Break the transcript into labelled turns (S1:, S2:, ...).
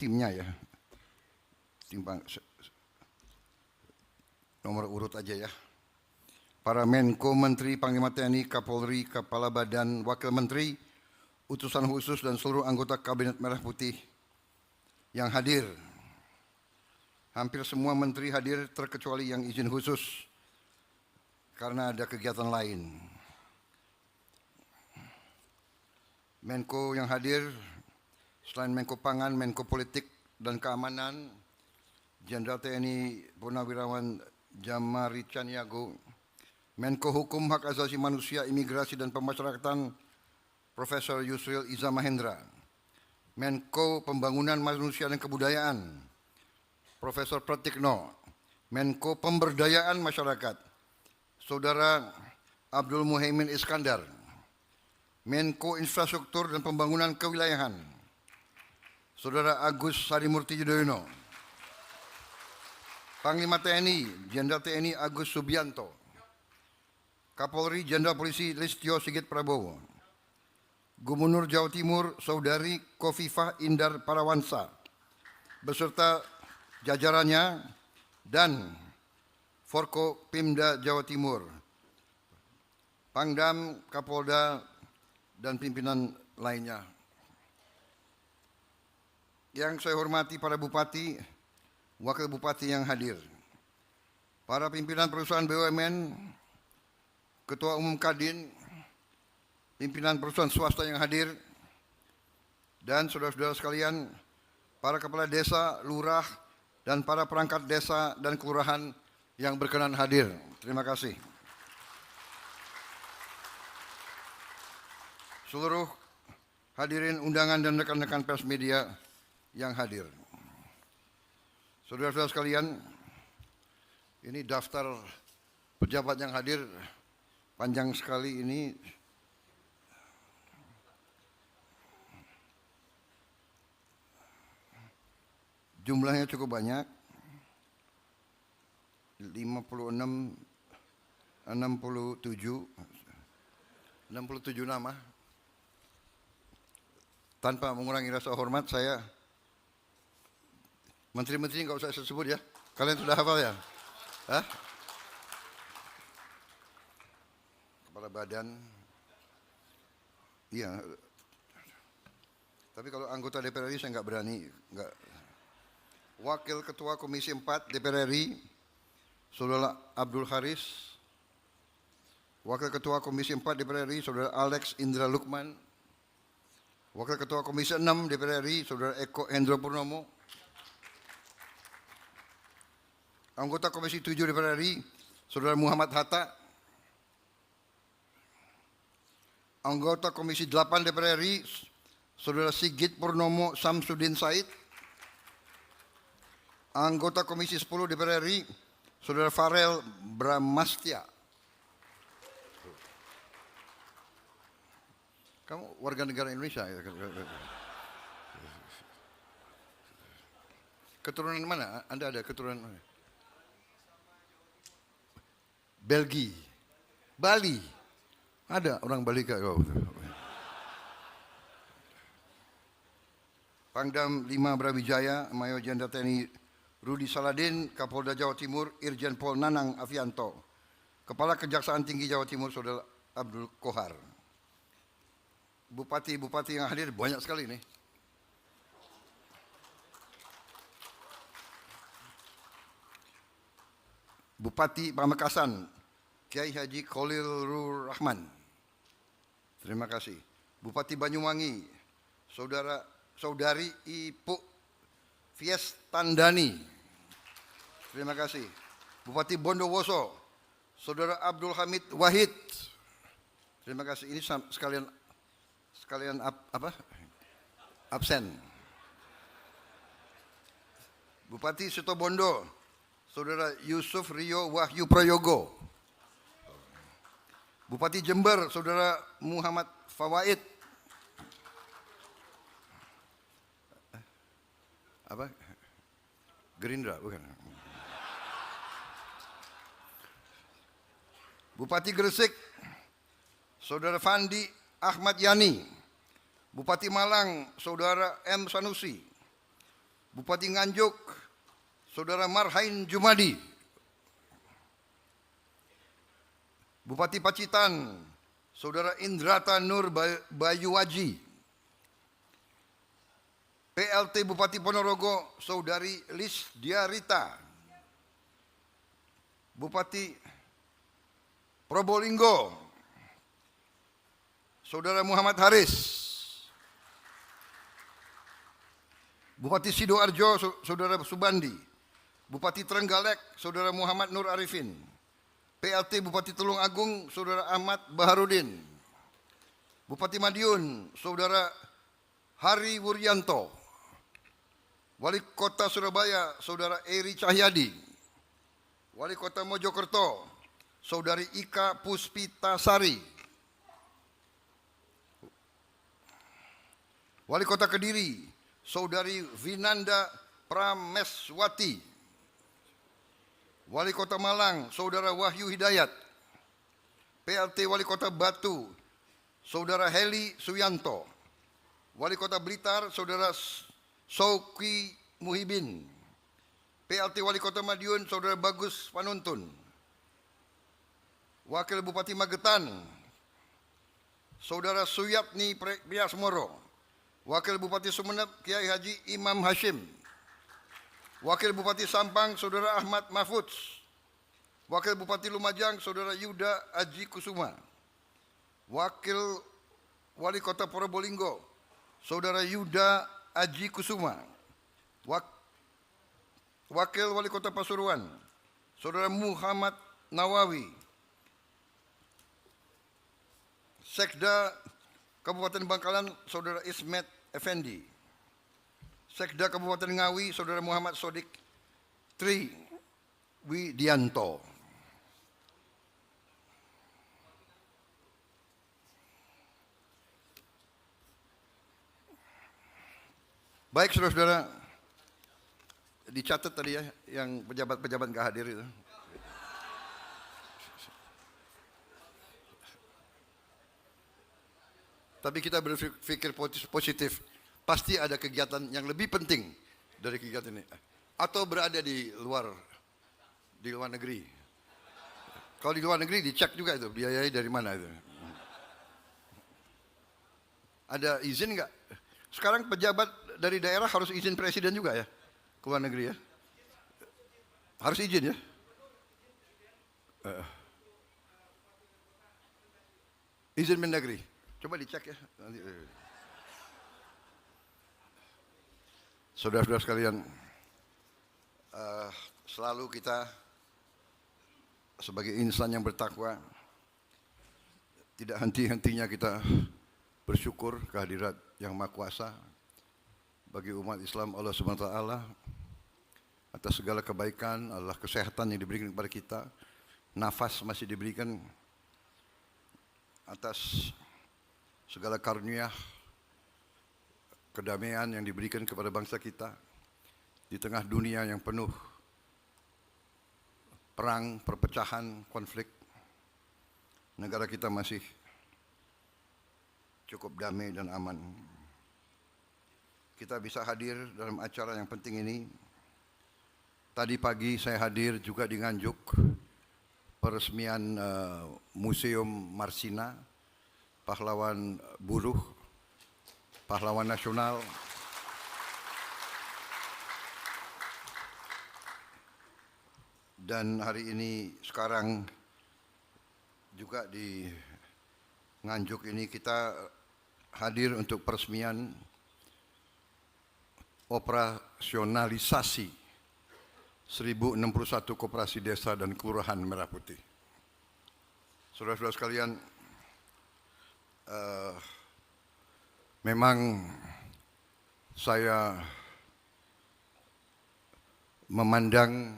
S1: timnya ya. Timbang nomor urut aja ya. Para Menko, Menteri, Panglima TNI, Kapolri, Kepala Badan, Wakil Menteri, utusan khusus dan seluruh anggota Kabinet Merah Putih yang hadir. Hampir semua menteri hadir terkecuali yang izin khusus karena ada kegiatan lain. Menko yang hadir selain Menko Pangan, Menko Politik dan Keamanan, Jenderal TNI Purnawirawan Jamari Caniago, Menko Hukum, Hak Asasi Manusia, Imigrasi dan Pemasyarakatan Profesor Yusril Iza Mahendra, Menko Pembangunan Manusia dan Kebudayaan Profesor Pratikno, Menko Pemberdayaan Masyarakat Saudara Abdul Muhaimin Iskandar, Menko Infrastruktur dan Pembangunan Kewilayahan Saudara Agus Harimurti Yudhoyono, Panglima TNI Jenderal TNI Agus Subianto, Kapolri Jenderal Polisi Listio Sigit Prabowo, Gubernur Jawa Timur Saudari Khofifah Indar Parawansa beserta jajarannya dan Forkopimda Jawa Timur, Pangdam, Kapolda dan pimpinan lainnya. Yang saya hormati para bupati, wakil bupati yang hadir, para pimpinan perusahaan BUMN, Ketua Umum Kadin, pimpinan perusahaan swasta yang hadir, dan saudara-saudara sekalian, para kepala desa, lurah, dan para perangkat desa dan kelurahan yang berkenan hadir. Terima kasih. Seluruh hadirin undangan dan rekan-rekan pers media yang hadir. Saudara-saudara sekalian, ini daftar pejabat yang hadir panjang sekali ini. Jumlahnya cukup banyak. 56, 67 nama. Tanpa mengurangi rasa hormat, saya menteri-menteri nggak usah saya sebut ya. Kalian sudah hafal ya? Hah? Kepala badan. Iya. Tapi kalau anggota DPR RI saya nggak berani. Nggak. Wakil Ketua Komisi 4 DPR RI, Saudara Abdul Haris. Wakil Ketua Komisi 4 DPR RI, Saudara Alex Indra Lukman. Wakil Ketua Komisi 6 DPR RI, Saudara Eko Hendro Purnomo. Anggota Komisi 7 DPR RI, Saudara Muhammad Hatta. Anggota Komisi 8 DPR RI, Saudara Sigit Purnomo Samsudin Said. Anggota Komisi 10 DPR RI, Saudara Farel Bramastia. Kamu warga negara Indonesia ya? Keturunan mana? Anda ada keturunan mana? Belgia, Bali. Ada orang Bali kak kau. Pangdam 5 Brawijaya, Mayor Jenderal TNI Rudi Saladin, Kapolda Jawa Timur Irjen Pol Nanang Afianto, Kepala Kejaksaan Tinggi Jawa Timur Saudara Abdul Kohar. Bupati-bupati yang hadir banyak sekali nih. Bupati Pamekasan Kiai Haji Khalilur Rahman. Terima kasih. Bupati Banyuwangi Saudari Ipu Fiestandani. Terima kasih. Bupati Bondowoso Saudara Abdul Hamid Wahid. Terima kasih. Ini sekalian absen. Bupati Situbondo Saudara Yusuf Rio Wahyu Prayogo. Bupati Jember Saudara Muhammad Fawaid. Gerindra bukan. Bupati Gresik Saudara Fandi Ahmad Yani. Bupati Malang Saudara M Sanusi. Bupati Nganjuk, Saudara Marhain Jumadi. Bupati Pacitan, Saudara Indrata Nur Bayuwaji. PLT Bupati Ponorogo, Saudari Lis Diarita. Bupati Probolinggo, Saudara Muhammad Haris. Bupati Sidoarjo, Saudara Subandi. Bupati Trenggalek, Saudara Muhammad Nur Arifin. PLT Bupati Tulung Agung, Saudara Ahmad Baharudin. Bupati Madiun, Saudara Hari Wuryanto. Wali Kota Surabaya, Saudara Eri Cahyadi. Wali Kota Mojokerto, Saudari Ika Puspitasari. Wali Kota Kediri, Saudari Vinanda Prameswati. Wali Kota Malang, Saudara Wahyu Hidayat. PLT Wali Kota Batu, Saudara Heli Suyanto. Wali Kota Blitar, Saudara Sauki Muhibin. PLT Wali Kota Madiun, Saudara Bagus Panuntun. Wakil Bupati Magetan, Saudara Suyatni Priasmoro. Wakil Bupati Sumeneb, Kiai Haji Imam Hashim. Wakil Bupati Sampang, Saudara Ahmad Mahfudz. Wakil Bupati Lumajang, Saudara Yuda Aji Kusuma. Wakil Wali Kota Probolinggo, Saudara Yuda Aji Kusuma. Wakil Wali Kota Pasuruan, Saudara Muhammad Nawawi. Sekda Kabupaten Bangkalan, Saudara Ismet Effendi. Sekda Kabupaten Ngawi, Saudara Muhammad Sodik Tri Widianto. Baik, saudara-saudara, dicatat tadi ya, yang pejabat-pejabat nggak hadir itu. Tapi kita berpikir positif, pasti ada kegiatan yang lebih penting dari kegiatan ini. Atau berada di luar negeri. Kalau di luar negeri dicek juga itu, biayanya dari mana itu. Ada izin nggak? Sekarang pejabat dari daerah harus izin presiden juga ya, ke luar negeri ya. Harus izin ya. Izin Mendagri. Coba dicek ya. Saudara-saudara sekalian, selalu kita sebagai insan yang bertakwa, tidak henti-hentinya kita bersyukur kehadirat Yang Maha Kuasa bagi umat Islam Allah Subhanahu wa taala atas segala kebaikan, Allah kesehatan yang diberikan kepada kita, nafas masih diberikan, atas segala karunia kedamaian yang diberikan kepada bangsa kita di tengah dunia yang penuh perang, perpecahan, konflik. Negara kita masih cukup damai dan aman. Kita bisa hadir dalam acara yang penting ini. Tadi pagi saya hadir juga di Nganjuk, peresmian Museum Marsina, pahlawan buruh, pahlawan nasional. Dan hari ini sekarang juga di Nganjuk ini kita hadir untuk peresmian operasionalisasi 1061 koperasi desa dan kelurahan Merah Putih. Saudara-saudara sekalian, memang saya memandang